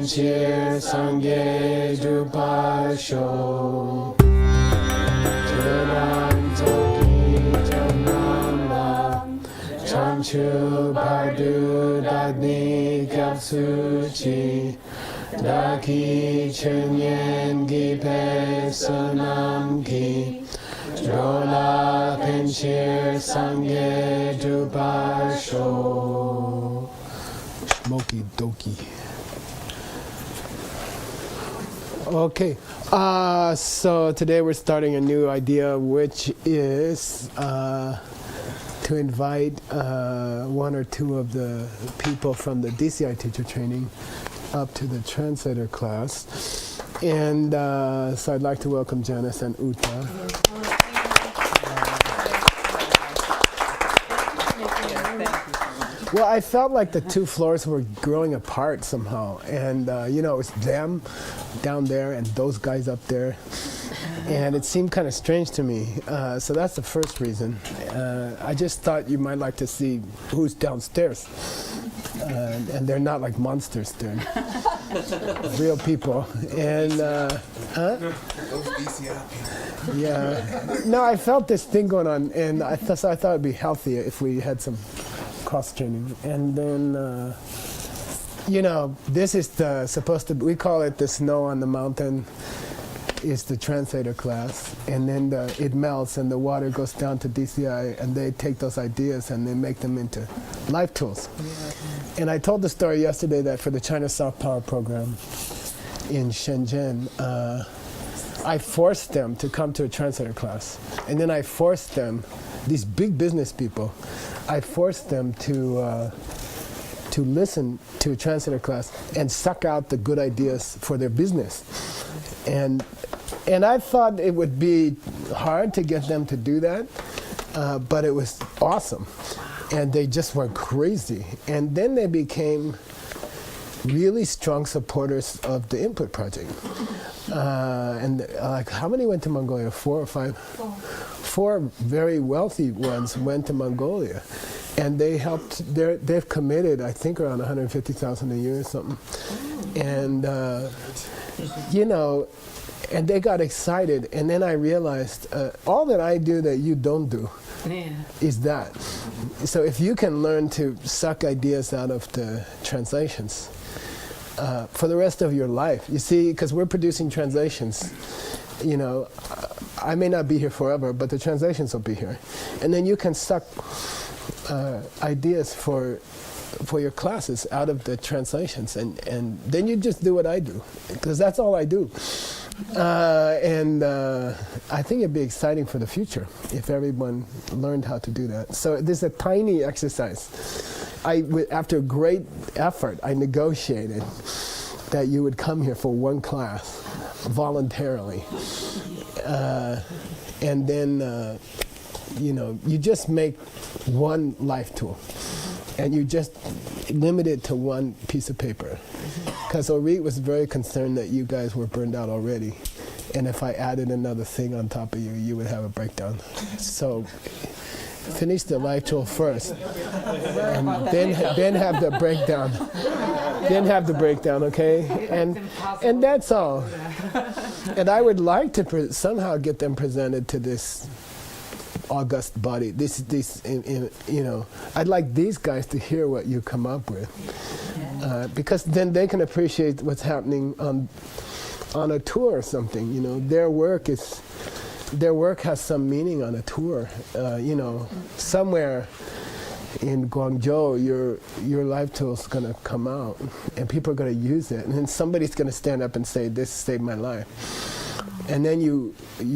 펜실 상계 주파쇼 전환적이 정남남 참추바두다니 격수지 나기 청년기 백선남기 로라 펜실 상계 주파쇼 Smoky Doki. Okay, so today we're starting a new idea, which is to invite one or two of the people from the DCI teacher training up to the translator class. And so I'd like to welcome Janice and Uta. Well, I felt like the two floors were growing apart somehow. And, you know, it was them down there and those guys up there. And it seemed kind of strange to me. So that's the first reason. I just thought you might like to see who's downstairs. And they're not like monsters, they're real people. And, yeah. No, I felt this thing going on, and so I thought it'd be healthier if we had some cross-training. And then, you know, this is supposed to, we call it the snow on the mountain, is the translator class. And then it melts and the water goes down to DCI, and they take those ideas and they make them into life tools. And I told the story yesterday that for the China Soft Power program in Shenzhen, I forced them to come to a translator class. And then I forced them, these big business people, I forced them to listen to a translator class and suck out the good ideas for their business. And I thought it would be hard to get them to do that, but it was awesome. And they just went crazy. And then they became really strong supporters of the Input Project. And like, how many went to Mongolia? 4 or 5? 4 very wealthy ones went to Mongolia. And they helped, they've committed, I think, around 150,000 a year or something. And, you know, and they got excited. And then I realized, all that I do that you don't do is that. So if you can learn to suck ideas out of the translations, for the rest of your life. You see, because we're producing translations, you know, I may not be here forever, but the translations will be here. And then you can suck ideas for your classes out of the translations, and then you just do what I do, because that's all I do. And I think it'd be exciting for the future if everyone learned how to do that. So this is a tiny exercise. After great effort, I negotiated that you would come here for one class voluntarily. And then, you know, you just make one life tool. And you just limit it to one piece of paper. Because Orit was very concerned that you guys were burned out already. And if I added another thing on top of you, you would have a breakdown. So finish the life tool first. And then have the breakdown. Then have the breakdown, okay? And that's all. And I would like to somehow get them presented to this august body. You know, I'd like these guys to hear what you come up with, because then they can appreciate what's happening on a tour or something. You know, their work has some meaning on a tour. You know, somewhere in Guangzhou, your life tool's gonna come out, and people are gonna use it, and then somebody's gonna stand up and say, "This saved my life." And then you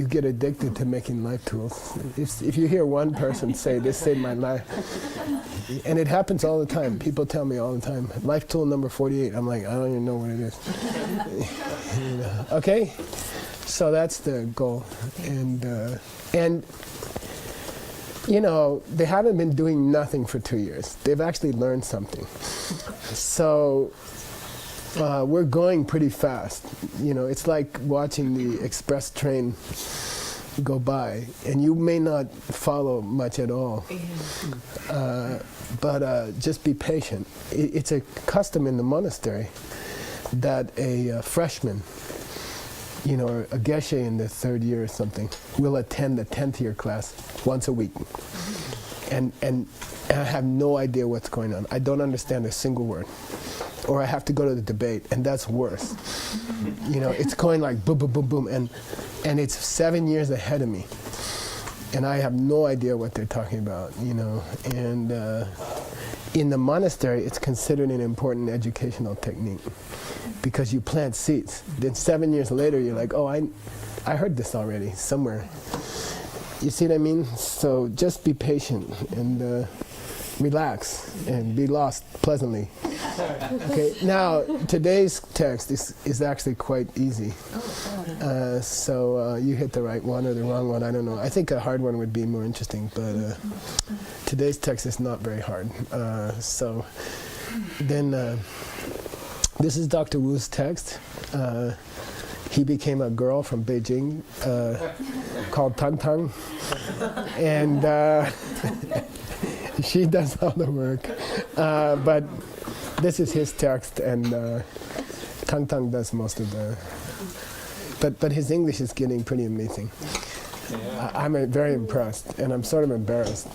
get addicted to making life tools. If you hear one person say, "This saved my life," and it happens all the time. People tell me all the time, "Life tool number 48." I'm like, I don't even know what it is. You know, okay, so that's the goal. And you know, they haven't been doing nothing for 2 years. They've actually learned something. So we're going pretty fast. You know, it's like watching the express train go by, and you may not follow much at all. But just be patient. It's a custom in the monastery that a freshman, or a geshe in the 3rd year or something, will attend the 10th year class once a week. And I have no idea what's going on. I don't understand a single word. Or I have to go to the debate, and that's worse. It's going like boom, boom, boom, boom, and it's 7 years ahead of me. And I have no idea what they're talking about, And in the monastery, it's considered an important educational technique because you plant seeds. Then 7 years later, you're like, oh, I heard this already somewhere. You see what I mean? So just be patient and relax and be lost pleasantly. Okay, now today's text is actually quite easy. So you hit the right one or the wrong one, I don't know. I think a hard one would be more interesting, but today's text is not very hard. So then this is Dr. Wu's text. He became a girl from Beijing called Tang Tang. And she does all the work. But this is his text, and Tang Tang does most of the... But his English is getting pretty amazing. Yeah. I'm very impressed, and I'm sort of embarrassed.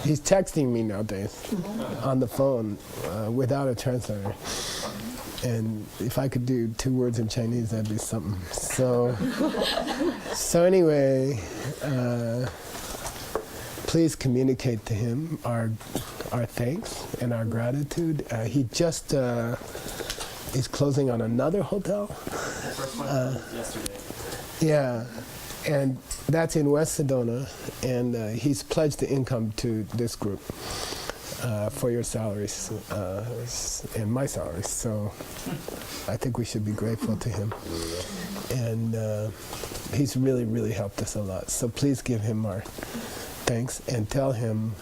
He's texting me nowadays on the phone without a translator. And if I could do 2 words in Chinese, that'd be something. So anyway, please communicate to him our thanks and our gratitude. He just is closing on another hotel. First one was yesterday. Yeah, and that's in West Sedona, and he's pledged the income to this group for your salaries and my salaries. So I think we should be grateful to him. And he's really, really helped us a lot. So please give him our thanks and tell him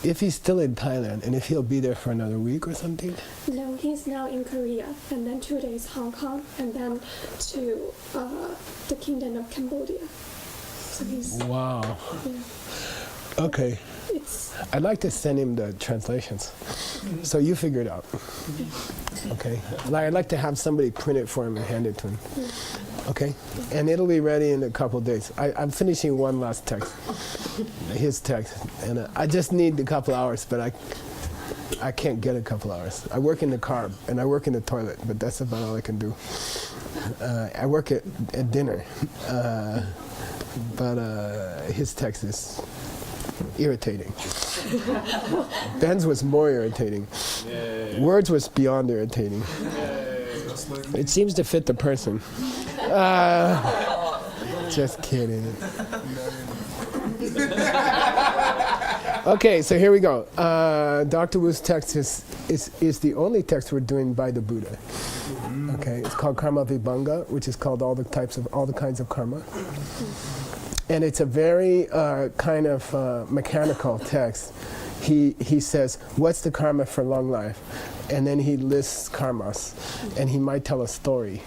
if he's still in Thailand and if he'll be there for another week or something. No, he's now in Korea, and then 2 days Hong Kong, and then to the Kingdom of Cambodia. So he's... Wow. Yeah. Okay. I'd like to send him the translations. So you figure it out. Okay? I'd like to have somebody print it for him and hand it to him. Okay? And it'll be ready in a couple of days. I'm finishing one last text, his text. And I just need a couple hours, but I can't get a couple hours. I work in the car and I work in the toilet, but that's about all I can do. I work at dinner, but his text is irritating. Ben's was more irritating. Words was beyond irritating. It seems to fit the person. Just kidding. Okay, so here we go. Dr. Wu's text is the only text we're doing by the Buddha. Okay, it's called Karma Vibhanga, which is called all the kinds of karma. And it's a very kind of mechanical text. He says, what's the karma for long life? And then he lists karmas, and he might tell a story.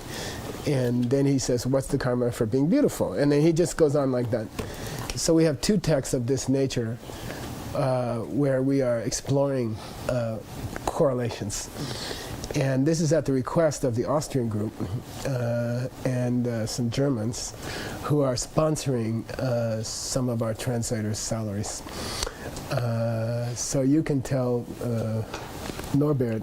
And then he says, what's the karma for being beautiful? And then he just goes on like that. So we have 2 texts of this nature where we are exploring correlations. And this is at the request of the Austrian group and some Germans who are sponsoring some of our translators' salaries. So you can tell Norbert.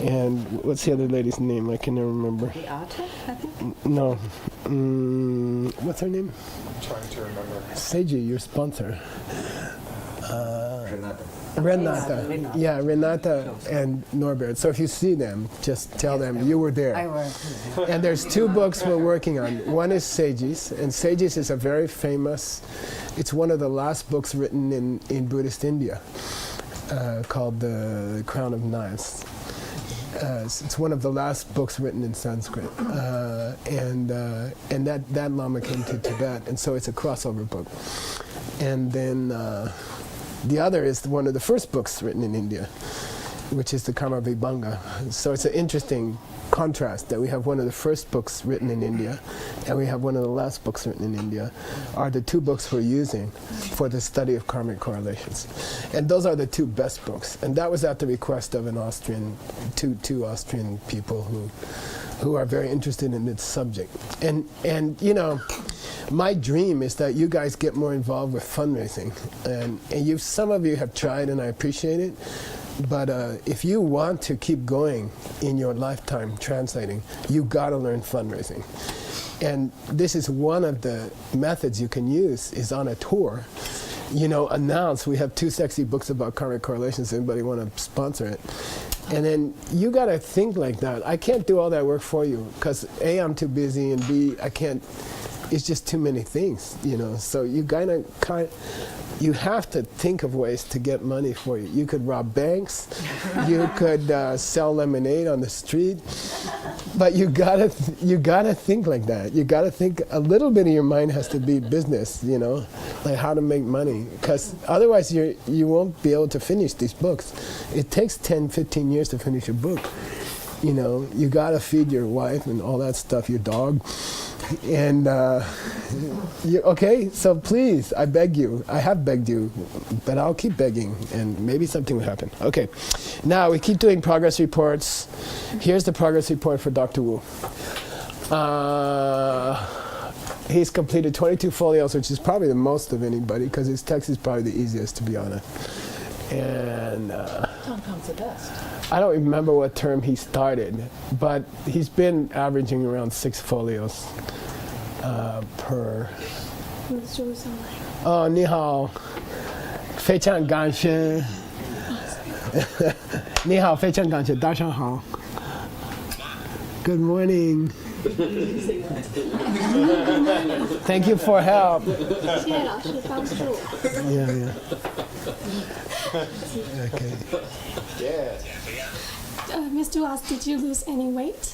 And what's the other lady's name? I can never remember. Beate, I think? No. What's her name? I'm trying to remember. Seiji, your sponsor. Renata. Yeah, Renata and Norbert. So if you see them, just tell them you were there. I was. And there's 2 books we're working on. One is Seiji's, and Seiji's is a very famous, it's one of the last books written in Buddhist India, called The Crown of Knives. It's one of the last books written in Sanskrit. And that Lama came to Tibet, and so it's a crossover book. And then the other is one of the first books written in India. which is the Karma Vibhanga. So it's an interesting contrast that we have one of the first books written in India and we have one of the last books written in India are the two books we're using for the study of karmic correlations. And those are the two best books. And that was at the request of an Austrian, two Austrian people who are very interested in this subject. And you know, my dream is that you guys get more involved with fundraising. And some of you have tried and I appreciate it. But if you want to keep going in your lifetime translating, you got to learn fundraising. And this is one of the methods you can use is on a tour. You know, announce we have 2 sexy books about karmic correlations. Anybody want to sponsor it? And then you got to think like that. I can't do all that work for you because A, I'm too busy, and B, I can't. It's just too many things, you know. So you you have to think of ways to get money for you. You could rob banks, you could sell lemonade on the street, but you gotta think like that. You gotta think a little bit of your mind has to be business, you know, like how to make money, because otherwise you won't be able to finish these books. It takes 10, 15 years to finish a book. You know, you gotta feed your wife and all that stuff, your dog. And okay, so please, I beg you. I have begged you, but I'll keep begging, and maybe something will happen. Okay, now we keep doing progress reports. Here's the progress report for Dr. Wu. He's completed 22 folios, which is probably the most of anybody, because his text is probably the easiest, to be honest. And Sometimes the best. I don't remember what term he started, but he's been averaging around 6 folios per. 哦，你好，非常感谢。你好，非常感谢，大家好。Good morning. Thank you for help. 谢谢老师帮助。 Yeah, yeah. Okay. Mr. Ross, did you lose any weight?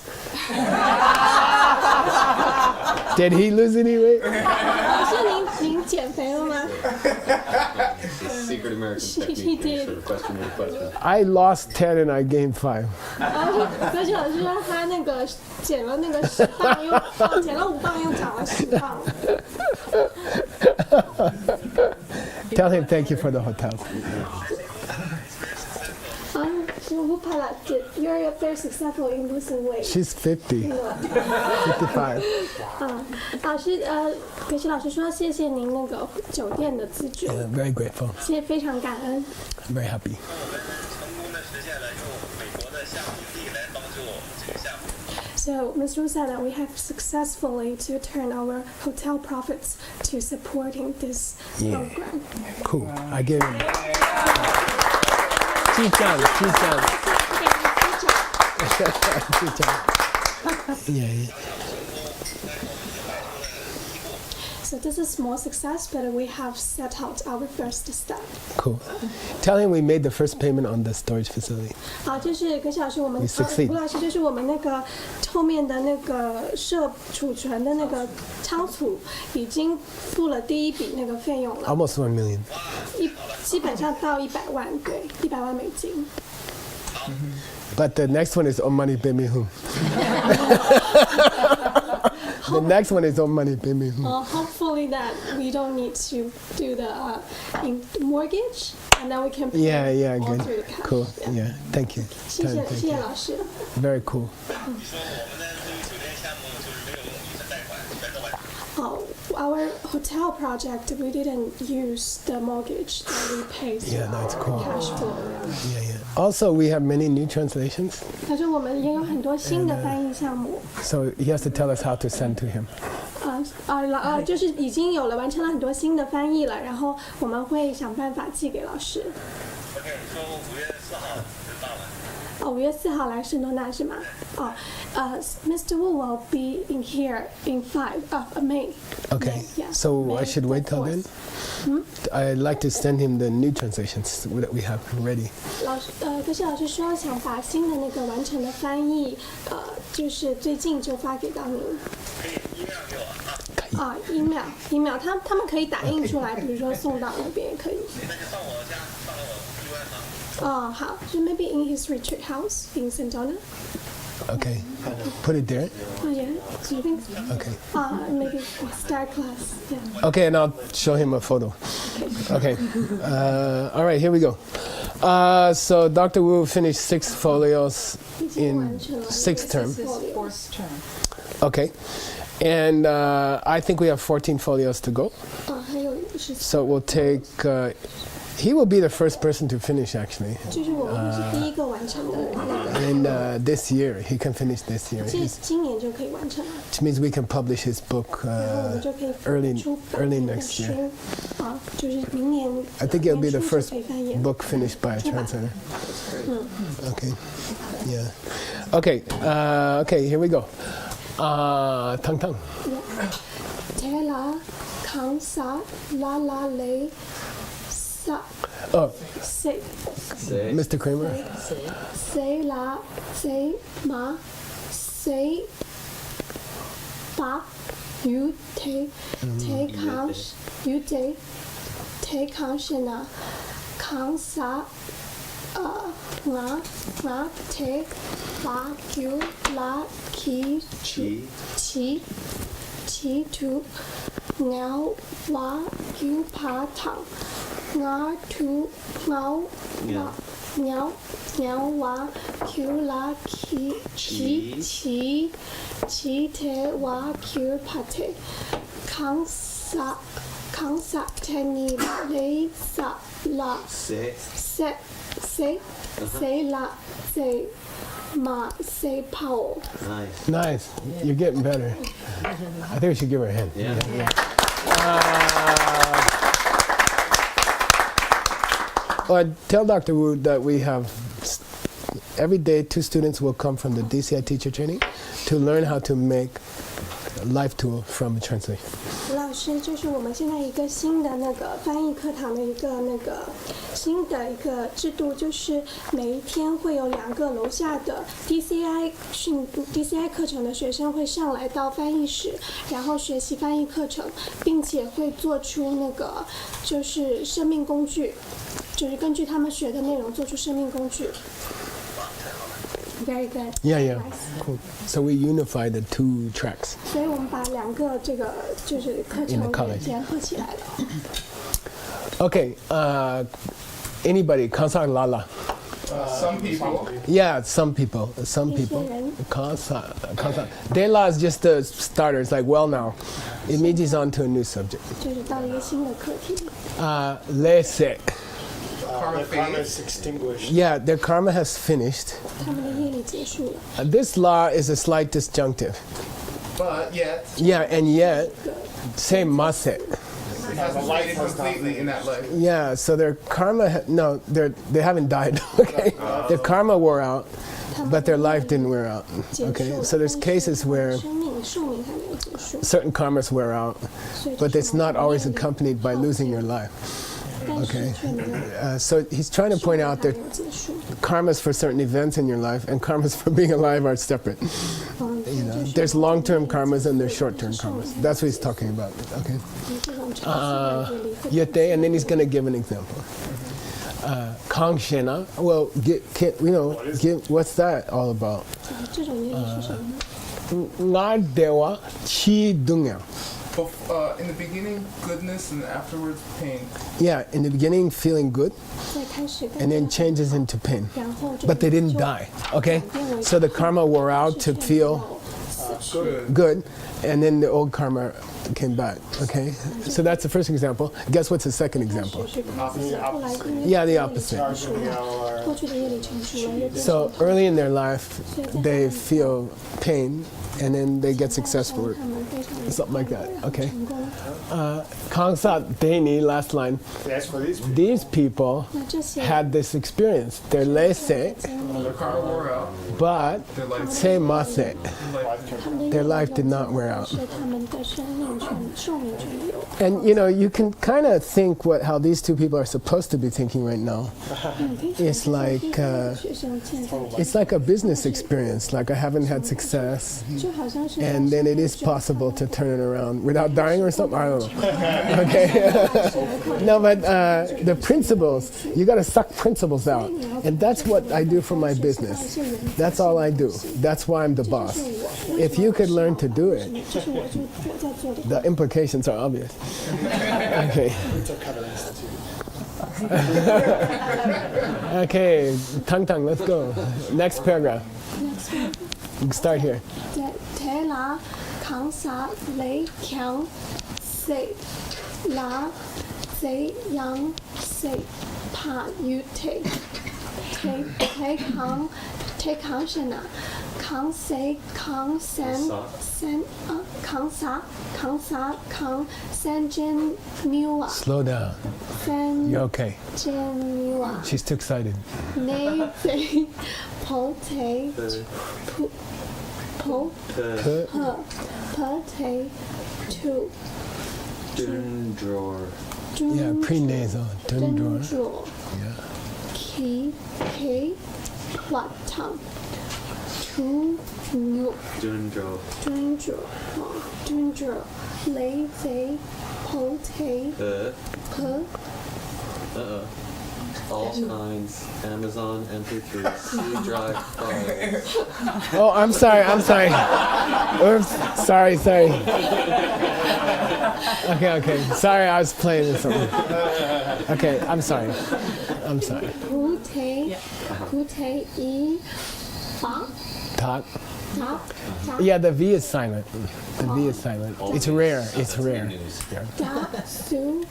Did he lose any weight? 老师，您减肥了吗？ Secret American He technique. did. Sort of question with a question. I lost 10 and I gained 5. 可是老师说他那个减了那个10磅，减了5磅，又长了10磅。 Tell him thank you for the hotel. You're very successful in losing weight. She's 50, 55. 老师，可是老师说谢谢您那个酒店的资助， Very grateful. 谢谢，非常感恩。 Very happy. So, Ms. Ru said that we have successfully to turn our hotel profits to supporting this program. Cool. I give him. 记账. Yeah. So this is small success, but we have set out our first step. Cool. Tell him we made the first payment on the storage facility. 好，就是葛小老师，我们 We succeed. 吴老师，就是我们那个后面的那个储存的那个仓储已经付了第一笔那个费用了， Almost 1 million. 基本上到100万，对，100万美金。 But the next one is on money, pay me who. The next one is on money, pay me who. Hopefully that we don't need to do the mortgage, and then we can pay Yeah, all good. through the cash. Cool. Yeah, thank you. 谢谢 Thank 谢谢 you. 老师。 Very cool. Our hotel project, we didn't use the mortgage that we paid. Yeah, that's cool. Cash flow. Yeah. Also, we have many new translations, 但是我们也有很多新的翻译项目， so he has to tell us how to send to him. 就是已经有了完成了很多新的翻译了，然后我们会想办法寄给老师。 OK，你说5月4号就到了。 5月4号来圣多纳是吗？Mr. Wu will be in here in May. Okay. Yeah. So May I should wait till then. 4th. I'd like to send him the new translations that we have ready. 可是老师说想把新的那个完成的翻译，就是最近就发给到您。可以 email 给我啊。 email，他们可以打印出来，比如说送到那边也可以。那就上我家，上了我 UI 吗？好，就 maybe in his retreat house in Sedona. Okay. Put it there. Oh yeah, do you think so? Okay. Maybe start class. Yeah. Okay, and I'll show him a photo. Okay. All right, here we go. So Dr. Wu finished 6 folios 已经 in 完成了 6th term. This is fourth term. Okay. And I think we have 14 folios to go. 还有14 So we'll take, he will be the first person to finish actually. 就是我们是第一个完成的那个， And this year, he can finish this year. 今年就可以完成了， Which means we can publish his book 然后我们就可以 early 出版 early 这本 next 书 year. 就是明年 I think it'll be the 年初就 first 可以翻译了 book finished by a translator. Okay. Yeah. Okay. Okay. Here we go. Tang Tang. Tela, Kansa, La La Le, Sa, Oh, Se, Mr. Kramer. Se La, Se Ma, Se Ba, Yu Te, Te Kang, Yu Te, Te Kang Shena, Kansa, Nga, Te, La, Yu, La, Ki, Chi, Chi Tu, Ngao, Wa, Yu Pa Tang, Nga Tu, Ngao, Ngao, Ngao Wa, Q La Ki, Chi, Chi Te Wa, Q Pa Te, Kang Sa, Te Ni, Le Sa, La, Se, La, Se, Ma, Se Pao. Nice. You're getting better. I think we should give her a hand. Yeah. Tell Dr. Wu that we have every day 2 students will come from the DCI teacher training to learn how to make a life tool from a translation. 吴老师，就是我们现在一个新的那个翻译课堂的一个新的一个制度，就是每一天会有2个楼下的 DCI 课程的学生会上来到翻译室，然后学习翻译课程，并且会做出那个就是生命工具，就是根据他们学的内容做出生命工具。Very good. Yeah. Nice. Cool. So we unify the 2 tracks. 所以我们把2个这个就是课 In the 程 college. 结合起来了。 Okay. Anybody? Kansa Lala. Some people. Yeah, some people. Some people. Kansa. Dela is just the starter. It's like, well, now. It means he's on to a new subject. 就是到了一个新的课题。Lese. Karma is extinguished. Yeah, their karma has finished. 他们的业力结束了， This law is a slight disjunctive. But yet, Yeah, and yet, say mase. it hasn't lighted completely in that life. Yeah, so their karma, they haven't died, okay? Their karma wore out, but their life didn't wear out, 结束 okay? 了。 So there's cases where 生命寿命还没有结束， certain karmas wear out, 所以 but 这 it's 是 not 我们 always 业力 accompanied by 耗 losing 尽 your life. 但是 Okay. 却没有 So he's trying to 寿 point 命 out 还 that 没有结束。 karmas for certain events in your life and karmas for being alive are separate. 就是 There's long-term karmas and there's short-term karmas. That's what he's talking about, okay? 这种长期的业力会 Yete, and then he's going to give an example. Kang Shena, well, what's that all about? 这种业力是什么呢？ Nga dewa chi dungya. In the beginning, goodness, and afterwards, pain. Yeah, in the beginning, feeling good, 在开始 and then changes into pain. 然后这 But they didn't 就 die, okay? So the karma wore out to feel good, and then the old karma came back, okay? So that's the first example. Guess what's the second 开 example? 始是不自由，后来因为 Yeah, the 业力 opposite. 成熟了，过去的业力成熟了，又变 So 成 early in their life, they feel pain, and then they get successful. 他们非常的 Something like that, okay. 成功。 Kangsat Deni, last line. That's for these people. These people 那这些 had this experience. They're lese, Their karma wore out. but Their life, se mase. 他们的业 Their 力 life 有 did not 结 wear 果 out. 是他们的生命寿命全有。 And you can kind of think how these 2 people are supposed to be thinking right now. It's like, 学生现在 It's like a business experience. Like I haven't had success, 就好像是 and then it is possible to turn it around without dying or something. I don't Zero. Okay. No, but the principles, you got to suck principles out, and that's what I do for my business. That's all I do. That's why I'm the boss. If you could learn to do it, 这是我在做的。 the implications are obvious. Okay. Okay, Tang Tang, let's go. Next paragraph. You can start here. thế là kháng xạ lấy kháng sẽ là sẽ yang sẽ pa yu thế thế kháng sẽ là kháng sẽ kháng sen kháng sen gen miu à Slow down. sen You're okay. gen miu à She's too excited. nei thế po thế po Ke, per te to Dundror. yeah, pre-nasal. Dundor. draw Yeah. ki what tongue to no Dundro. draw lay they po te per All kinds. Amazon MP3. C drive files. Oh, I'm sorry. Oops. Sorry. Okay. Sorry, I was playing with something. Okay, I'm sorry. pu te I fa Talk. ta ta Yeah, the V is silent. The V is silent. It's rare. Yeah. da su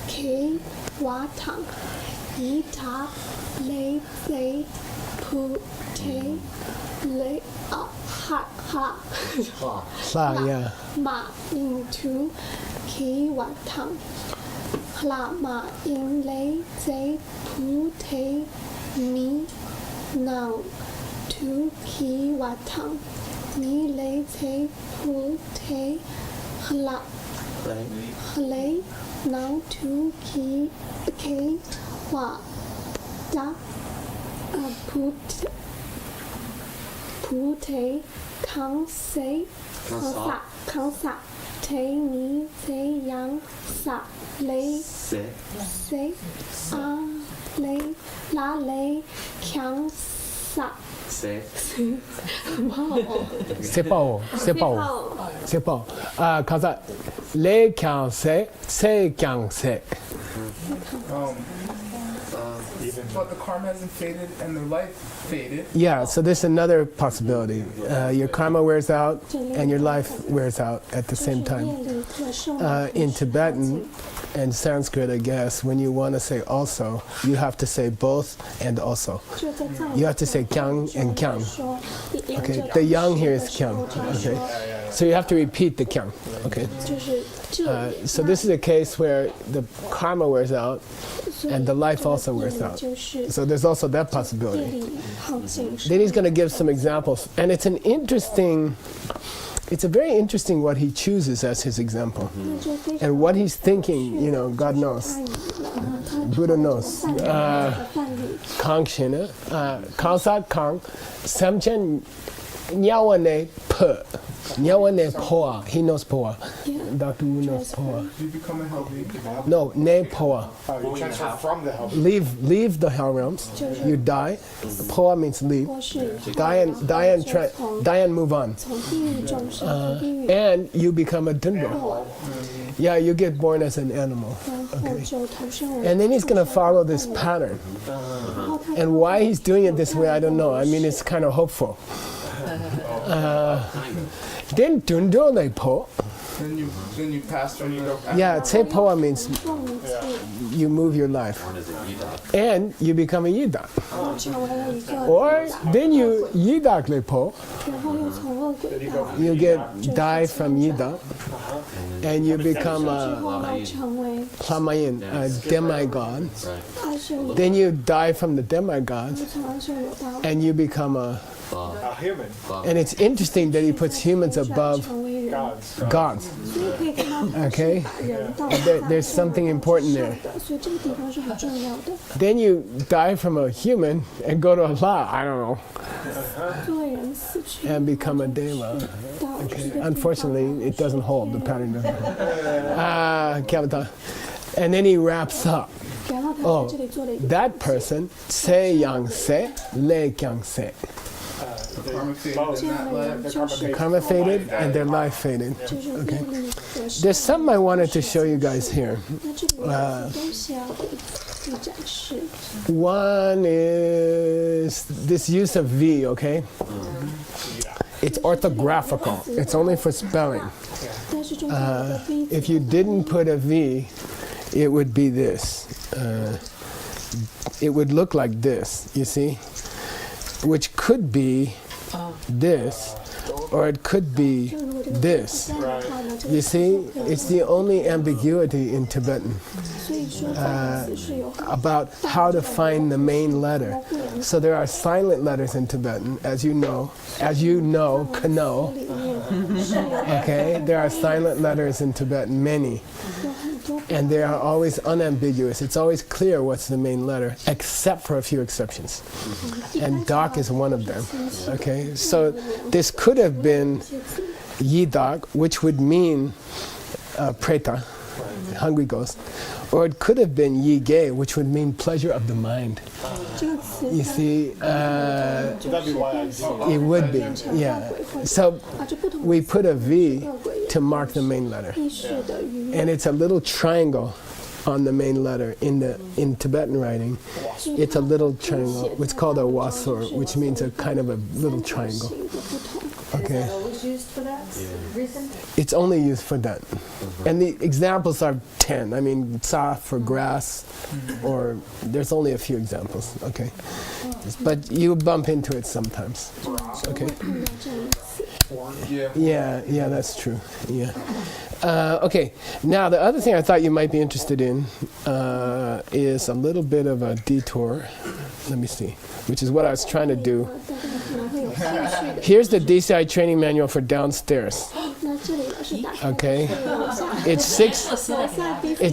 ki what tongue I ta lay they pu te lay ha Pla, yeah. ma into ki wat tang hla ma in lay they pu te mi now to ki wat tang ni lay they pu te hla lay now to ki wa da pu te kháng xế kháng xạ thế ní thế yang xạ lấy xế a lấy la lấy kháng xạ 세파오. 가사 레캉세 세캉세. But the karma hasn't faded and their life faded. Yeah, so there's another possibility. Your karma wears out and your life wears out at the same time. In Tibetan and Sanskrit, I guess, when you want to say also, you have to say both and also. You have to say kyang and kyang. Okay, the yang here is kyang. Okay, so you have to repeat the kyang. Okay, so this is a case where the karma wears out and the life also wears out. So there's also that possibility. Then he's going to give some examples, and it's a very interesting what he chooses as his example, and what he's thinking. You know, God knows, Buddha knows. Kang shina, kangsat kang, samchen nyawane pe, nyawane poa. He knows poa. Dr. Wu knows poa. You become a healthy. No, ne poa. You transfer from the help. Leave the hell realms. You die. Poa means leave. Die and move on. And you become a dundro. Yeah, you get born as an animal. Okay. And then he's going to follow this pattern. And why he's doing it this way, I don't know. I mean, it's kind of hopeful. Then dundro le po. Then you pass from the. Yeah, te poa means you move your life. And you become a yidak. Or then you yidak le po. You die from yidak. And you become a Plamayin, a demigod. Then you die from the demigod. And you become a A human. And it's interesting that he puts humans above 成为人， Gods. gods. 所以可以看到他 Okay. 是把人到 There's something important there. 所以这个地方是很重要的。 Then you die from a human and go to Allah, I don't know, 作为人死去 and become a deva. 到这 Okay. 个地方 Unfortunately, it doesn't hold, the pattern doesn't. Kavata. And then he wraps up. 然后他 Oh, 在这里做了一个 that person, se yang se, le yang se. The karma faded in that life. Karma faded and their life faded. 就是另一个是 There's something I wanted to show you guys here. 那这里有一些东西要给展示。 One is this use of V, okay? It's orthographical. It's only for spelling. 但是中间有个 V 字 If you didn't put a V, it would be this. It would look like this, you see? Which could be this, or it could be 就如果这个 this. 在的话呢，这 You 个 see, it's the only ambiguity in Tibetan 所以说这个词是有 about how to find the main letter. So there are silent letters in Tibetan, as you know, kano. 里面是有 Okay, there are silent letters in Tibetan, many, 有很多 and they are always unambiguous. It's always clear what's the main letter, except for a few exceptions. And dak is one of them. Okay, so this could have been yidak, which would mean preta, hungry ghost, or it could have been yige, which would mean pleasure of the mind. 这个词 You see, So that'd be why I do. it would be, yeah. So 啊，这不同 we 的 put a V 恶鬼 to mark the main letter. 意识的语 And it's a little triangle on the main letter in Tibetan writing. It's a little triangle. It's called a wasur, which means a kind of a little triangle. 性的不同。 Okay, Always used for that reason? it's only used for that. And the examples are 10. I mean, tsa for grass, or there's only a few examples. Okay, but you bump into it sometimes. 就 Okay. 会碰到这样的词。 Yeah. Yeah, that's true. Yeah. Okay, now the other thing I thought you might be interested in is a little bit of a detour. Let me see, which is what I was trying to do. 大家可能会有兴趣的。 Here's the DCI training manual for downstairs. 那这里老师打开 Okay. 楼下 It's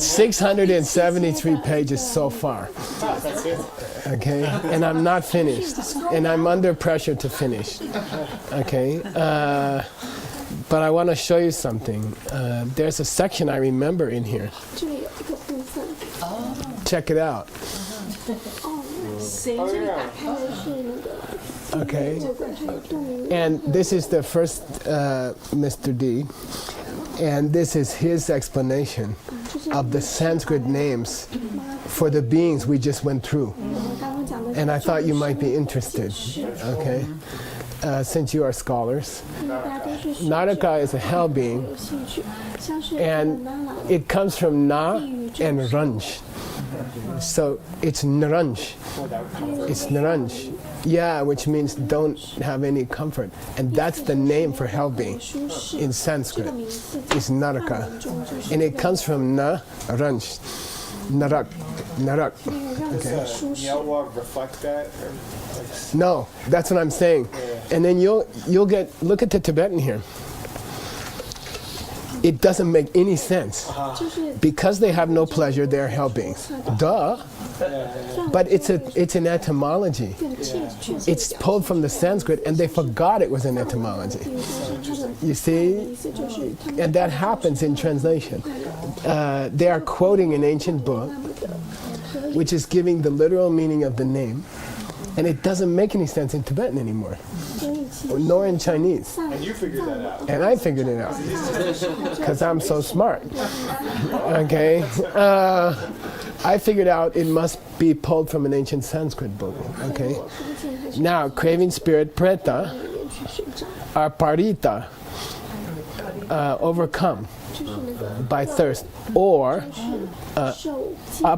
673 pages so far. That's it. Okay, and I'm not finished, and I'm under pressure to finish. Okay, but I want to show you something. There's a section I remember in here. 这里有一个部分， Check it out. 这里打开的是那个 Okay, 恶鬼还有动物。 and this is the first Mr. D, and this is his explanation 这是 of the Sanskrit names for the beings we just went through. 我们刚刚讲的。 And I thought you might be interested. Okay, since you are scholars. 大家都是学 Naraka is a hell being, 有兴趣，像是 and it comes from Na and Ranj. So it's Naranj. It's Naranj. Yeah, which means don't have any comfort. And that's the name for hell being 舒适 in 这 Sanskrit. 个名字 It's Naraka. 在文中就是 And it comes from Na, Ranj. Narak. Narak. 让人舒适。 Yellow reflect that? Or like, No, that's what I'm saying. And then you'll get, look at the Tibetan here. It doesn't make any sense. 就是 Because they have no pleasure, they're hell beings. Duh. But it's an etymology. 更确切 It's pulled from the Sanskrit, and they forgot it was an etymology. 比如说是它的 You see? 意思就是他们 And that happens in translation. They are quoting an ancient book, 他们的 which is giving the literal meaning of the name, and it doesn't make any sense in Tibetan anymore, 所以其实 nor in Chinese. 上 and you figured that out. And I figured it out because I'm so smart. Okay, I figured out it must be pulled from an ancient Sanskrit book. Okay, now craving spirit preta 里面去寻找， are parita, overcome 就是那个 by thirst, or 受饥渴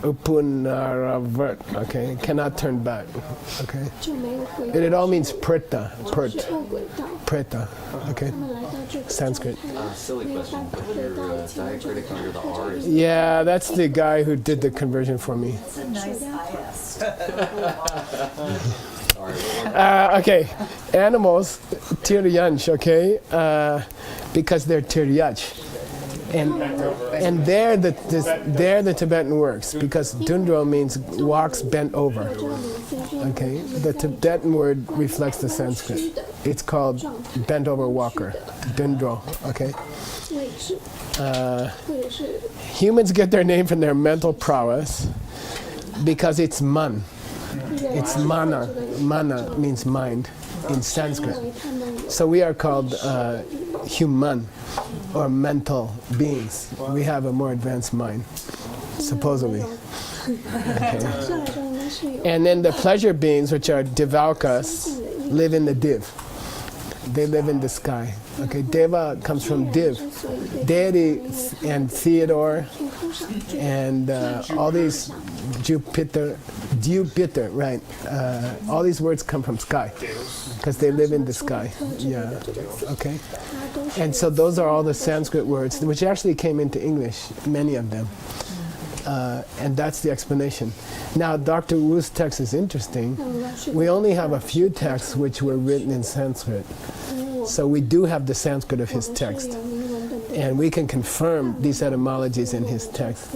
upunaravert. Okay, cannot turn back. Okay, 就没有回 and it all means preta, 是 pert, 恶鬼道。 preta. Okay. 他们来到这个 Sanskrit. Silly 没有 question, 办法 but 回 your 到以前的这个 diacritic under the R is Yeah, that's the guy who did the conversion for me. sorry. Okay, animals, tiryanch, okay, because they're tiryach. And there the Tibetan works, because dundro means walks bent over. Okay, the Tibetan word reflects the Sanskrit. It's called bent over walker, dundro. Okay. Humans get their name from their mental prowess because it's man. It's mana. Mana means mind in Sanskrit. So we are called human or mental beings. We have a more advanced mind, supposedly. Okay. And then the pleasure beings, which are devaukas, live in the div. They live in the sky. Okay, Deva comes from div. Deity and Theodore and all these Jupiter, right? All these words come from sky because they live in the sky. Yeah. Okay. And so those are all the Sanskrit words, which actually came into English, many of them. And that's the explanation. Now, Dr. Wu's text is interesting. We only have a few texts which were written in Sanskrit. So we do have the Sanskrit of his text. And we can confirm these etymologies in his text.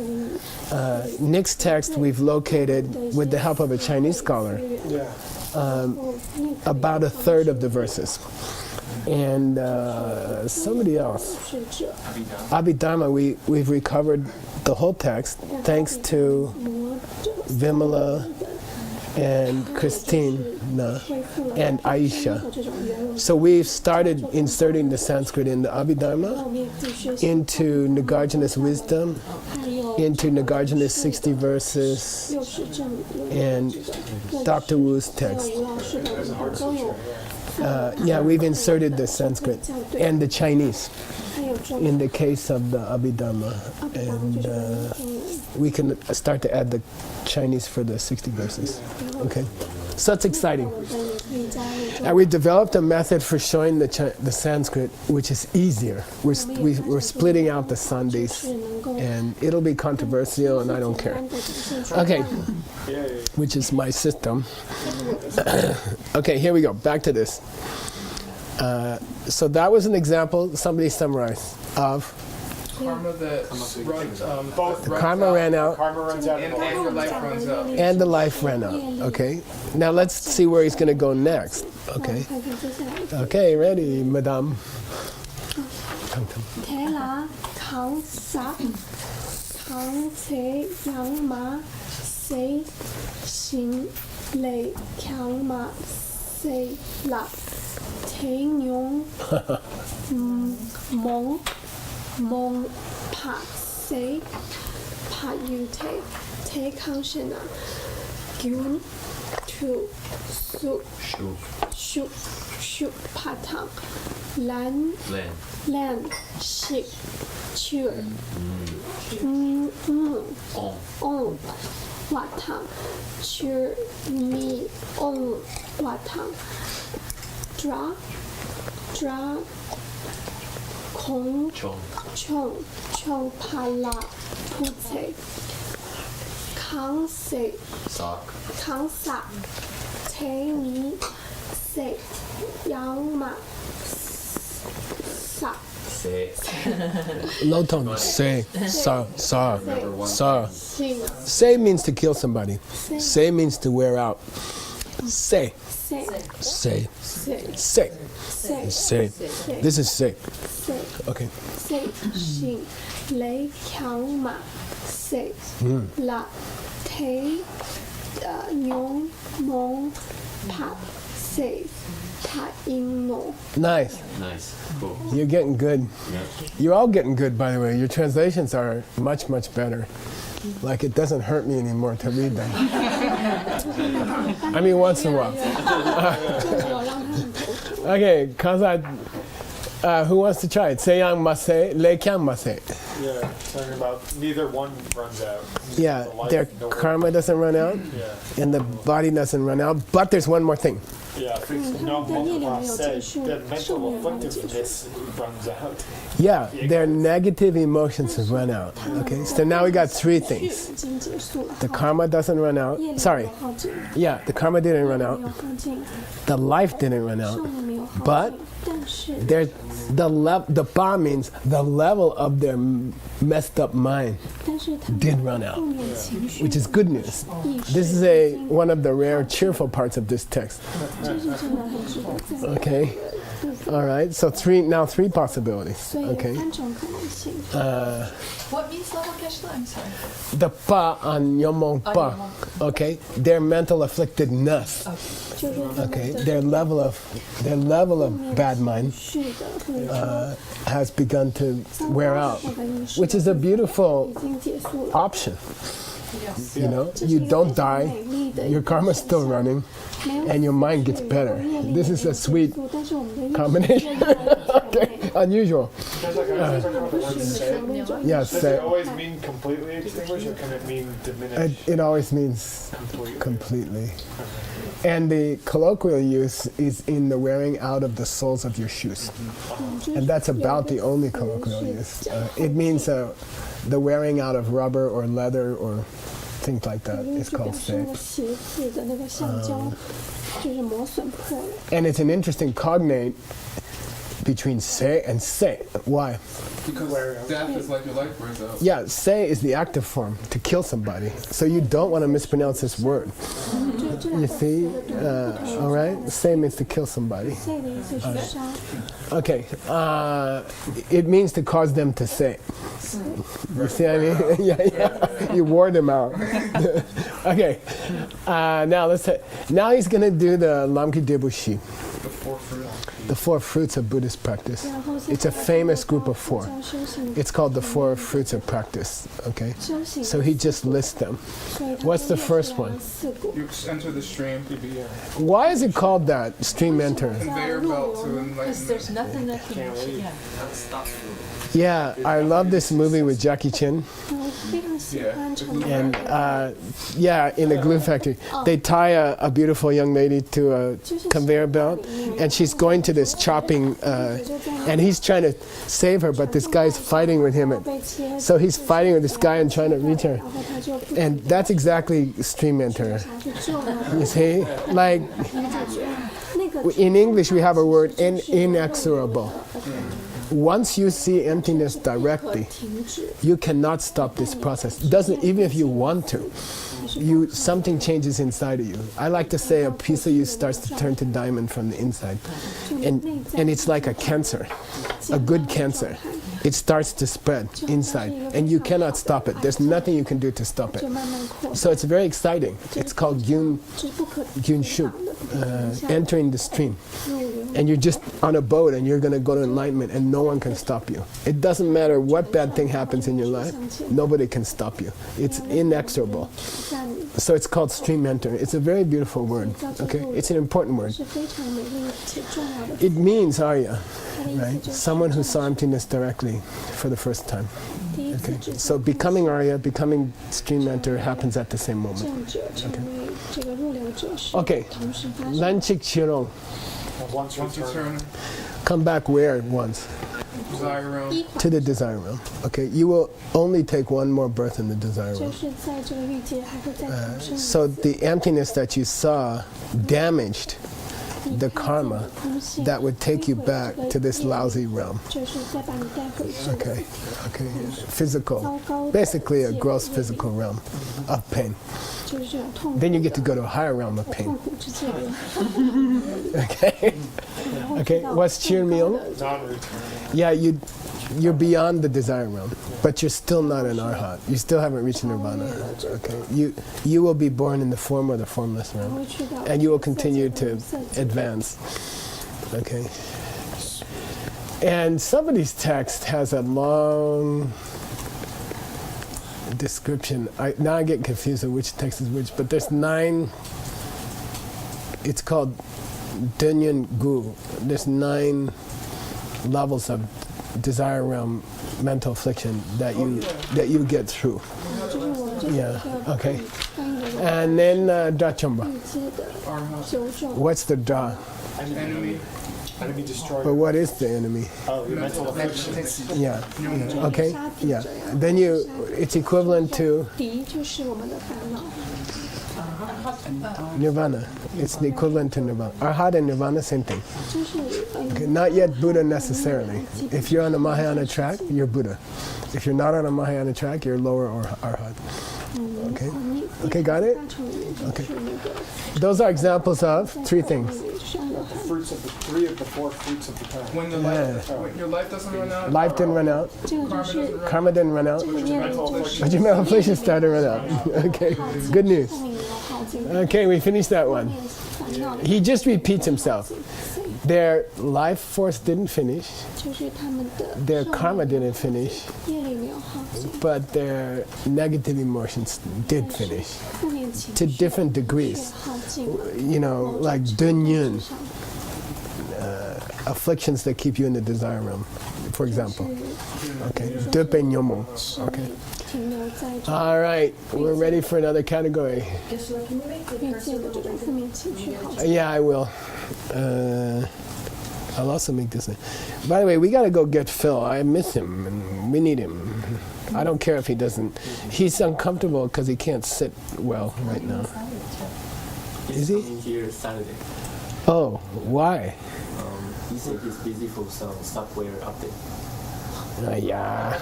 Nick's text we've located with the help of a Chinese scholar. About a third of the verses. And somebody else, Abhidharma, we've recovered the whole text thanks to Vimala and Christine and Aisha. So we've started inserting the Sanskrit in the Abhidharma, into Nagarjuna's wisdom, into Nagarjuna's 60 verses, and Dr. Wu's text. We've inserted the Sanskrit and the Chinese in the case of the Abhidharma. And we can start to add the Chinese for the 60 verses. Okay? So it's exciting. And we developed a method for showing the Sanskrit, which is easier. We're splitting out the sandhis, and it'll be controversial, and I don't care. Okay, which is my system. Okay, here we go. Back to this. So that was an example, somebody summarized, of Karma that Both. the karma ran out Karma runs out. and your life runs out. and the life ran out. Okay, now let's see where he's going to go next. Okay, okay, ready, madame. thế là kháng sát kháng chế yang ma say xin lệ kháng ma say là thế nhung mong mong pa say pa yu thế kháng sinh à gyun tu su su pa thang lan Lan, shik, chur, on, watang, chur, mi, on, watang, dra, kong, chong, pala, pute, kang se, kang sa, te mi, se, yang ma, sa. Low tone. Say, sa. Say means to kill somebody. Say means to wear out. Say. Say. This is say. Okay. Say, xin, lei, kiang, ma, say, la, te, nyong, mong, pa, say, ta, ing, no. Nice. Cool. You're getting good. Yeah. You're all getting good, by the way. Your translations are much, much better. Like, it doesn't hurt me anymore to read them. I mean, once in a while. Okay, Kazad, who wants to try it? Seyang Masay, Le Kyang Masay. Yeah, talking about neither one runs out. Yeah, The life their nor- karma doesn't run out, Yeah. and the body doesn't run out. But there's one more thing. Yeah, if it's not said, the mental afflictiveness runs out. Yeah, their negative emotions run out. Okay, so now we got three 已 things. 经结束了。 The karma doesn't run out. 业力没 Sorry, 有耗尽， yeah, the karma didn't run 没 out. 有耗尽， The life didn't run 寿 out. 命没有耗 But 尽，但是 There's the ba means the level of their messed up mind 但是他 did 们 run 的 out, 负面情绪 which is good news. 意识 This is one of the rare cheerful parts of this text. 这是真的很值得赞 Okay, all right. So three possibilities. 所以有 Okay, 3种可能性。 What means level Keshla? I'm sorry. the pa on yomong pa. Okay, their mental afflictedness. 就是他们 Okay, 的 their level of bad mind 是的，或者说 has begun to 糟糕 wear 的 out, 那个意识 which is a beautiful 已经结束了。 option. Yes. You know, 这是 you 一个 don't 非常 die. 美丽的一 Your 个 karma's 选 still 项 running, 没有 and your mind gets 死 better. 有业力 This 没 is 有 a 结 sweet 束但是我们的意识 combination. 越来越强 Okay, 烈 unusual. There's like a word say. Yes, Does it always mean completely extinguished, or can it mean diminished it always means completely? completely. And the colloquial use is in the wearing out of the soles of your shoes. And that's about the only colloquial use. It means the wearing out of rubber or leather or things like that. 因为 It's 就表 called 示那 say. 个鞋子的那个橡胶就是磨损破了。 And it's an interesting cognate between say and say. Why? Because death is like your life wears out. Yeah, say is the active form, to kill somebody. So you don't want to mispronounce this word. 这 You 两个 see? 词的读 All right? Say means to kill somebody. say 的意思是杀， Okay. It means to cause them to say. You see what I mean? yeah. You wore them out. Okay. Now he's going to do the Lamki Debushi, The four fruits. the four fruits of Buddhist practice. 然后 It's a famous group of four. 叫修行 It's called the four fruits of practice. Okay. 修行， So he just lists them. 所以它 What's the 列出 first 来 one? 了4股。 You enter the stream. Why is it called that? Stream enter. Conveyor belt to Because there's enlightenment. nothing that can. Yeah. Yeah, I love this movie with Jackie Chan. 我非常喜欢成 And yeah, in the glue factory, they tie a beautiful young lady to a conveyor belt, and she's going to this chopping, and he's trying to save her, but this guy's fighting with him. 被切， So he's fighting with this guy and trying to reach her. 然后他就不 And that's exactly stream enter. 想去救那 You 个 see? Like 女主角，那个 in English, we have a word inexorable. Once you see emptiness 不可 directly, 停止， you cannot stop this process. Even if you want to. Something changes inside of you. I like to say a piece of you starts to turn to diamond from the inside. 就内 And 在 it's like a cancer, a good cancer. It starts to spread inside, and you cannot stop it. There's nothing you can do to stop it. 就慢慢扩， So it's very exciting. It's called 这是不可 Gyunshu, 的， entering the stream. 入流。 And you're just on a boat and you're going to go to enlightenment and no one can stop you. It doesn't matter what bad thing happens in your life, nobody can stop you. It's inexorable. 在你 So it's called stream enter. It's a very beautiful word. Okay, it's an important word. 是非常美丽且重要的。 It means Arya, 它的意思 right? 就是 Someone who saw emptiness directly for the first time. 第一次 Okay, 知 so 道 becoming Arya, becoming stream enter happens at the same moment. 正者成为这个入流者是 Okay, 同时发生。 Lanchik Chirong, Once Once you returned. turn come back where once? desire realm. 一 To the desire realm. Okay, you will only take one more birth in the desire 就 realm. 是在这个欲界还会再重生一 So 次。 the emptiness that you saw damaged 你 the 看见 karma 的空性 that would take you 摧毁 back 这个 to this 业力 lousy realm. 就是再把你带回这个 Okay, okay, physical, 糟糕的 basically a 界 gross 业力 physical realm of pain. 就是这种痛苦 Then you get to go to a higher realm of 痛 pain. 苦之界里， Okay, 然后 okay. 知道 What's 更高 Chirmyeong? 的 Non-returning. Yeah, you're beyond the desire realm, but you're still not an arhat. You still haven't reached nirvana. Okay, you will be born in the form or the formless 然 realm, 后去到 and you will 色界 continue 和 to 无色界 advance. Okay. And somebody's text has a long description. Now I get confused of which text is which, but there's 9. It's called Dunyan Gu. There's 9 levels of desire realm mental affliction that you get through. 就是我们这 Yeah, 个 okay. 翻译的 And then Drachomba. 地阶的九种 What's the Dra? Enemy. Enemy destroyer. But what is the enemy? Oh, your mental affliction. Yeah. Okay. Yeah. Then it's equivalent to 敌就是我们的烦恼。 Nirvana. It's the equivalent to Nirvana. Arhat and Nirvana, same thing. 就是 Okay, not yet Buddha necessarily. If you're on the Mahayana track, you're Buddha. If you're not on a Mahayana track, you're lower or Arhat. Okay. Okay, got it? Okay. Those are examples of three things. Fruits of the three of the four fruits of the tongue. When your life doesn't run out. Life didn't run out. 这个就是 Karma didn't run out. 这个念力就是。 But your mental affliction started to run out. Okay. Good news. 后面有耗尽。 Okay, we finished that one. 烦恼 He just repeats himself. Their life force didn't finish. 就是他们的 Their karma didn't finish. 业力没有耗尽， But their negative emotions did finish 负面情 to 绪 different 却 degrees. 耗尽了。 You know, like dunyun, afflictions that keep you in the desire realm, for example. Okay, dupe nyomo. Okay. 停留在这 All right, we're ready for another category. 越界的这种负面情绪耗尽。 Yeah, I will. I'll also make this. By the way, we got to go get Phil. I miss him, and we need him. I don't care if he doesn't. He's uncomfortable because he can't sit well right now. Is he? Coming here Saturday. Oh, why? He said he's busy for some software update. Yeah.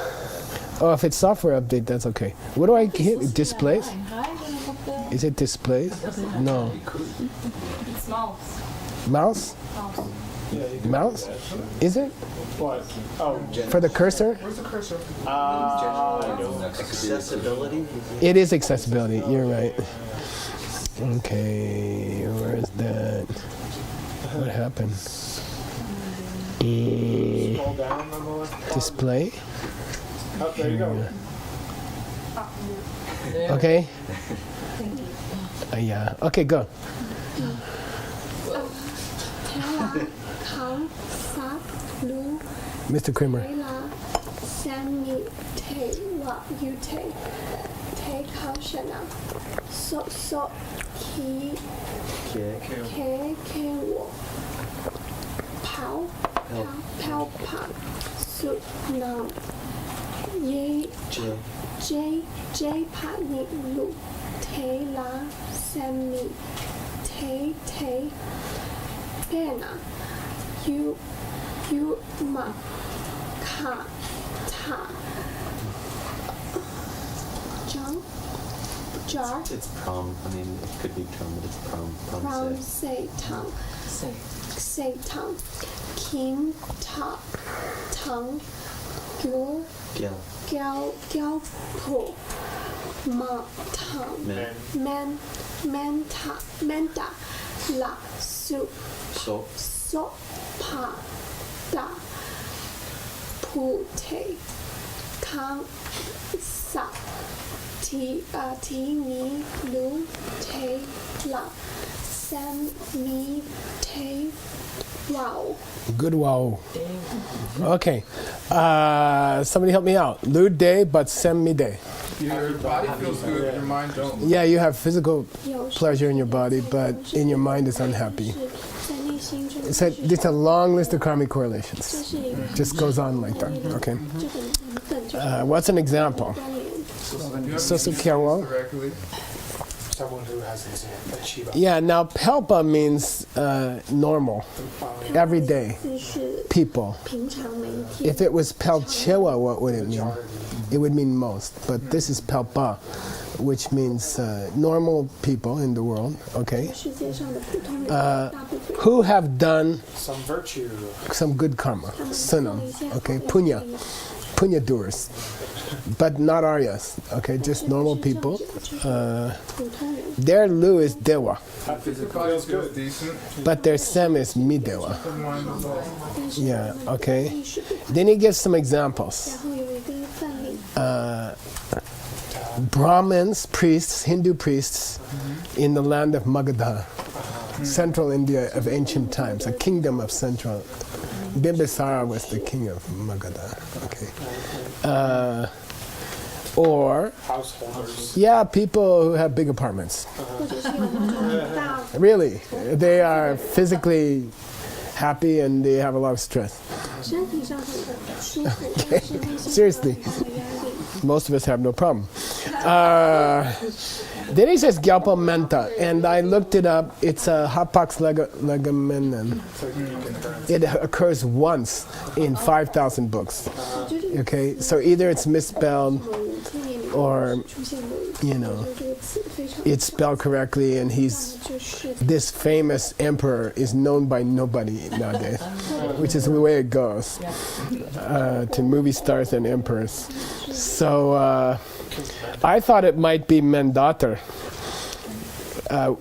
Oh, if it's software update, that's okay. What do I hit? Displays? Is it displays? No. It's mouse. Mouse? Mouse? Is it? What? Oh, For the cursor? Where's the cursor? Accessibility? It is accessibility. You're right. Okay, where is that? What happened? scroll down on the left. Bottom. Display. Oh, there you go. Okay. Yeah. Okay, go. Tela, Kang, Sak, Lu, Mr. Kramer. Tela, Sammy, Te, Wa, You, Te, Te, Kaushana, So, Ki, Ke, Wo, Pao, Pao, Pa, Su, Nam, Ye, J, Pa, Ni, Lu, Te, La, Sammy, Te, Pena, you, ma, ka, ta, jang, jar, It's prom. I mean, it could be prom, but it's prom. prom, Say. say, tang, say, tang, king, ta, tang, gyo, Yeah. gyao, po, ma, tang, Man. menta, la, su, So. pa, da, pu, te, kang, sa, ti, ni, lu, te, la, sam, mi, te, wow. Good wow. Okay. Somebody help me out. Lu day, but sem mi day. Your body feels good, your mind don't. Yeah, you have physical 有时 pleasure in your body, but in your mind it's unhappy. 在内心中 It's a long list of karmic correlations. 这是一个 Just goes on like that. Okay. 这个原本就是 What's an example? 关联。 You have So to use Kiawo? this directly. Someone who has Chiba. Yeah, now Pelpa means normal, everyday 这是 people. 平常每一天 If it was Pelchewa, what would it mean? It would mean most, but this is Pelpa, which means normal people in the world, okay? 世界上的普通人大部分 Who have done Some virtue. some good karma, sunam, okay? Punya doers, but not Aryas, okay? Just normal people. 普通人 Their lu is dewa, Your body feels decent. but their sem is midewa. Your mind is all. 但是 Yeah, okay. 意识不好， Then he gives some examples. 然后有一个范例， Brahmins, priests, Hindu priests in the land of Magadha, central India of ancient times, a kingdom of central. Bimbisara was the king of Magadha. Okay. or Householders. yeah, people who have big apartments. 或者是有那种大 Really, they are physically happy and they have a lot of stress. 身体上很舒服，但是内心 Seriously. 有很大的压力。 Most of us have no problem. Then he says Gyalpa Menta, and I looked it up. It's a Hapax legamenum. It occurs once in 5,000 books. Okay, so either it's misspelled, 某一天里面 or 出现某一 you 天， know, 这个词非常 it's spelled correctly, and he's 就是 this famous emperor is known by nobody nowadays, which is the way it goes to movie stars and emperors. So I thought it might be Mendater,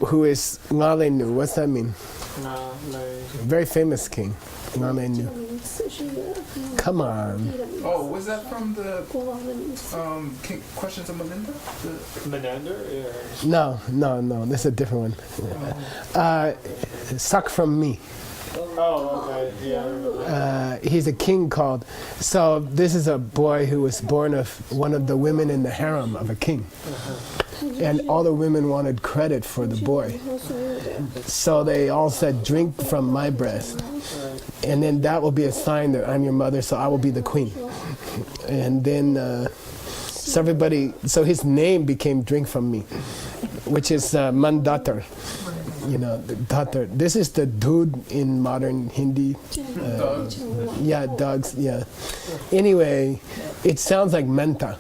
who is Ngalenu. What's that mean? Very famous king, 这 Ngalenu. 个名词是一个很有 Come 意 on. 义的名 Oh, 词， was that from the 国王的名词。 Questions of Melinda? Menander? Yeah. No. This is a different one. Suck from me. Oh, okay. Yeah, I remember. He's a king called. So this is a boy who was born of one of the women in the harem of a king, and all the women wanted credit for the boy. 然后所有的 So they all said, "Drink from my breast," and then that will be a sign that I'm your mother, so I will be the queen. And then so his name became "Drink from me," which is Mandatar. You know, the datar. This is the dude in modern Hindi. 这样变成了王 Yeah, dogs. Yeah. Anyway, it sounds like Menta.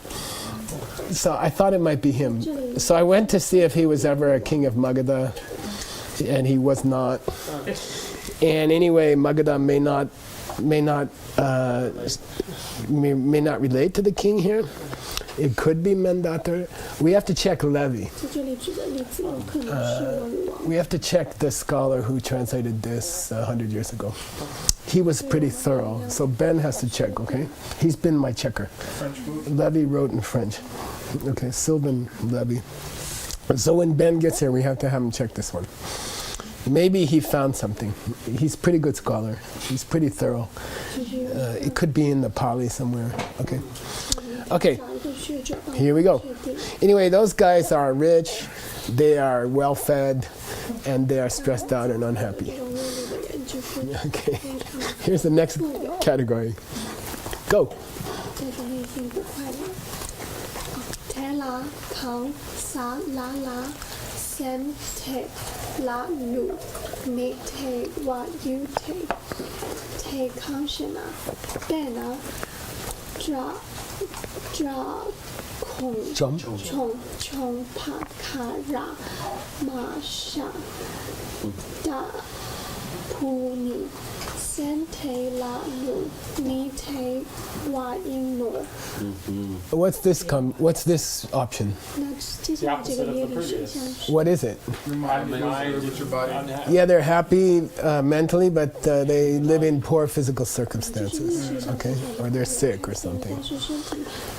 So I thought it might be him. So I went to see if he was ever a king of Magadha, and he was not. And anyway, Magadha may not relate to the king here. It could be Mendatar. We have to check Levi. 在这里举的例子有可能是文武王。 We have to check the scholar who translated this 100 years ago. He was pretty thorough, so Ben has to check, okay? He's been my checker. French food? Levy wrote in French. Okay, Sylvan Levy. So when Ben gets here, we have to have him check this one. Maybe he found something. He's a pretty good scholar. He's pretty thorough. It could be in the Pali somewhere. Okay. Okay. 找一个学者帮 Here we go. 确定 Anyway, those guys are rich, they are well fed, and they are stressed out and unhappy. 这种内陆的人就是 Okay. 非常 Here's the next category. Go. 这个内心不快乐。Tela kang sa la la sem te la lu me te wa you te kang shena bena dra kong Jump. chong pa ka ra ma sha da pu ni sen te la lu ni te wa yin no。 What's this option? 那接下来这个业力选项是 What is it? Your mind is with your body. Unhappy. Yeah, they're happy mentally, but they live in poor physical circumstances, okay? Or they're sick or something. 但是身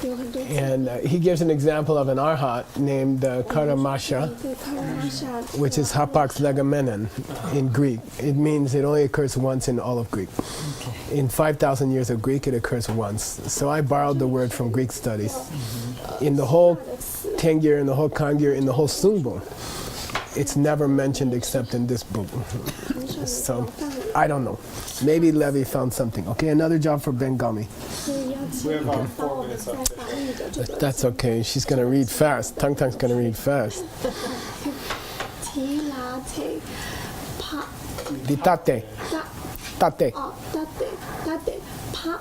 体有很多 And he gives an example of an arhat named Karamasha, 一个卡拉萨 which is Hapax legamenon in Greek. It means it only occurs once in all of Greek. In 5,000 years of Greek, it occurs once. So I borrowed the word from Greek studies. In the whole Tengyur, in the whole Kangyur, in the whole Sungbun, it's never mentioned except in this book. So I don't know. Maybe Levi found something. Okay, another job for Bengami. 所以要 We 请 have 帮 about 4我们 minutes 在 left. 法律的这个 That's okay. She's gonna read fast. Tang Tang's gonna read fast. 提拉提帕 Ditate. 达 Tate. 哦达得帕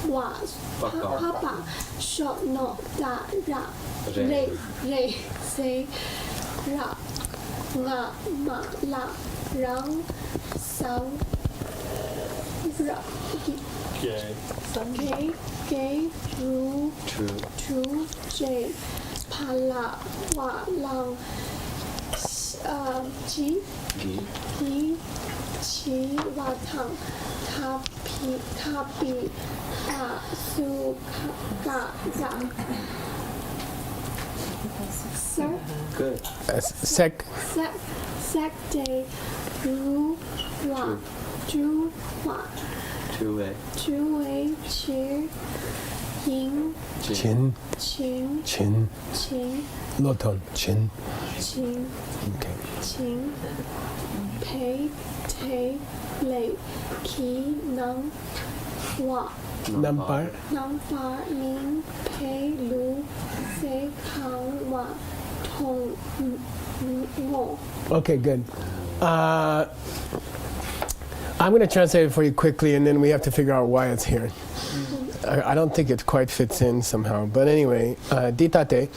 瓦帕巴说诺达拉雷塞拉nga ma la rang sang ra Gay. gay ru True. tu j pa la wa lang ji G. pi chi wa tang ka pi a su ka ga sir Good. Sek. sec day ru wa ju wa Two-way. 主为持银 Chin, 琴 chin, 琴 low tone, chin. 琴 Okay. 琴培忒累其能瓦 Nampar. 能法明培卢非康瓦通我 Okay, good. I'm going to translate it for you quickly, and then we have to figure out why it's here. I don't think it quite fits in somehow. But anyway, Ditate,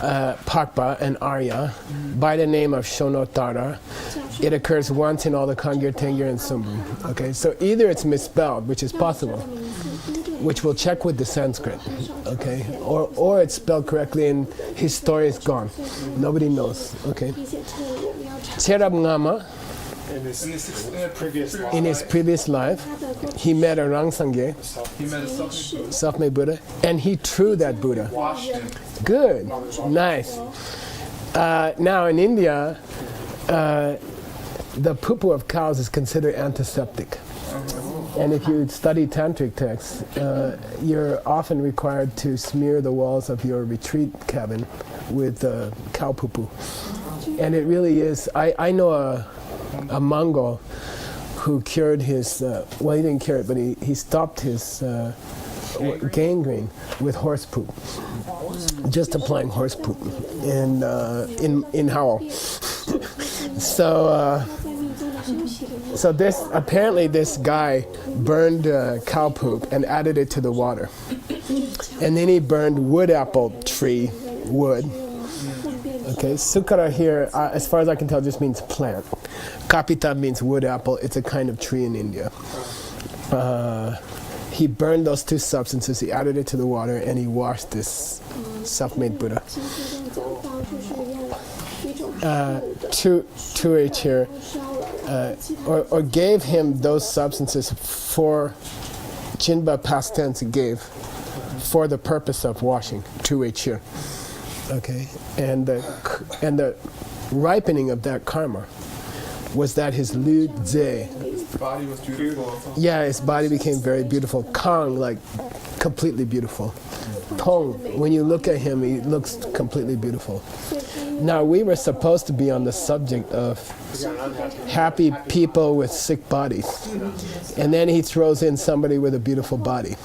Pakpa, and Arya, by the name of Shonotara, it occurs once in all the Kangir, Tengir, and Sumbu. Okay, so either it's misspelled, which is possible, which we'll check with the Sanskrit, okay, or it's spelled correctly and his story is gone. Nobody knows, okay. Cherab Ngama, in his previous life, he met a Rangsangye, He met a self-made self-made Buddha, and he threw that Buddha. washed him. Good, nice. Now in India, the poo-poo of cows is considered antiseptic. And if you study tantric texts, you're often required to smear the walls of your retreat cabin with cow poo-poo. And it really is, I know a Mongol who cured his, well, he didn't cure it, but he stopped his gangrene with horse poop. Just applying horse poop in Howell. So this, apparently this guy burned cow poop and added it to the water. And then he burned wood apple tree wood. Okay, sukara here, as far as I can tell, just means plant. Kapita means wood apple. It's a kind of tree in India. He burned those two substances, he added it to the water, and he washed this self-made Buddha. 2H here, or gave him those substances for Jinba past tense gave for the purpose of washing. 2H here. Okay, and the ripening of that karma was that his Lu Tze, His body was beautiful. yeah, his body became very beautiful. Kang, like completely beautiful. Tong, when you look at him, he looks completely beautiful. Now, we were supposed to be on the subject of happy people with sick bodies. And then he throws in somebody with a beautiful body.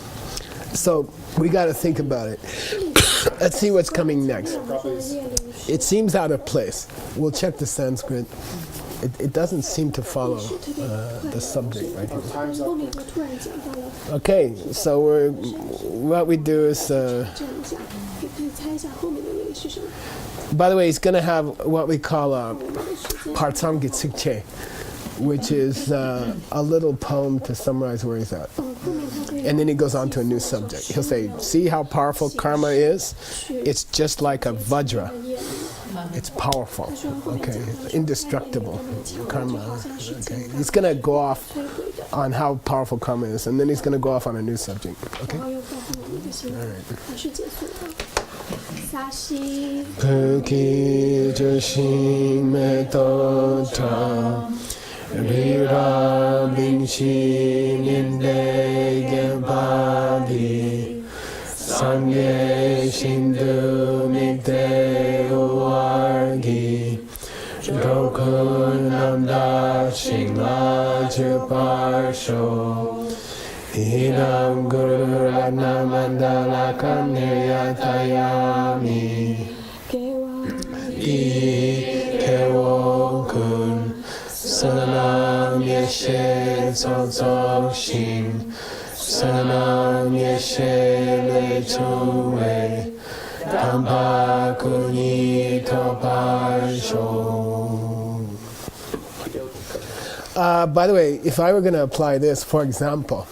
So we got to think about it. Let's see what's coming next. It seems out of place. We'll check the Sanskrit. It doesn't seem to follow the subject right here. Okay, so what we do is, by the way, he's going to have what we call a Partsam Gitsikche, which is a little poem to summarize where he's at. And then he goes on to a new subject. He'll say, see how powerful karma is? It's just like a vajra. It's powerful, okay, indestructible karma, okay. He's going to go off on how powerful karma is, and then he's going to go off on a new subject, okay? All right. Puki Joshin Metotra Rira Binshin Indege Badi Sangye Shindu Mikde Uargi Rokun Namda Shingla Chuparsho Idam Guru Ratna Mandala Kamniryatayami Kewo Kun Sanam Yeshe Tsotsok Shin Sanam Yeshe Lechuwe Tampa Kuni Toparsho. By the way, if I were going to apply this, for example,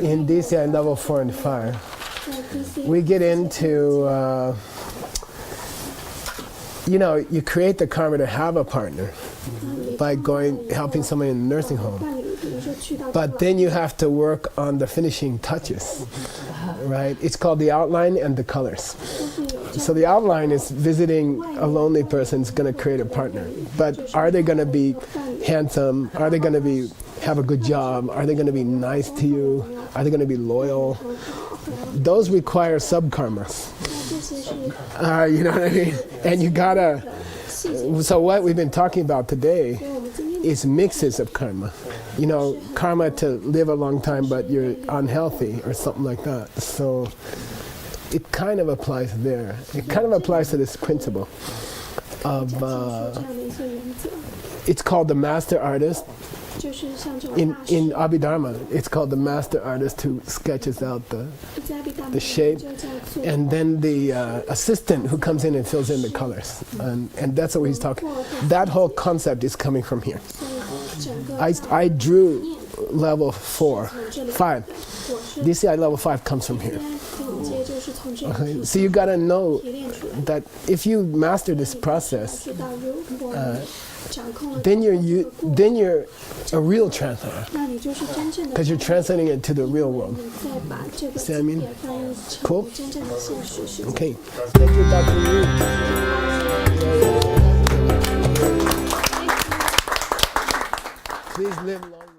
in DCI level 4 and 5, we get into, you create the karma to have a partner by helping somebody in a nursing home. But then you have to work on the finishing touches, right? It's called the outline and the colors. So the outline is visiting a lonely person is going to create a partner. But are they going to be handsome? Are they going to be have a good job? Are they going to be nice to you? Are they going to be loyal? Those require sub-karmas. 这些是 You know what I mean? And you gotta. So what we've been talking about today 我们今天 is mixes of karma. You know, karma to live a long time, but you're unhealthy or something like that. So it kind of applies there. It kind of applies to this principle of. 这样的一些原则， It's called the master artist. 就是像这种 In 大师 in Abhidharma, it's called the master artist who sketches out在比大 the shape, 就叫做 and then the assistant who comes in and fills in the colors. And that's what he's talking. That whole concept is coming from here. 整个 I drew level 5. 我是 DCI level 5 comes from here. 顶阶就是从这里 Okay, so you gotta know 提炼出来， that if you master this process, 知道如果你掌控了 then you're a real translator 那你就是真正的 because you're translating it to the real world. 你再把这个 See what I mean? 也翻译 Cool. 成真正的现实世界。 Okay, thank you, Dr. Yu. Please live long.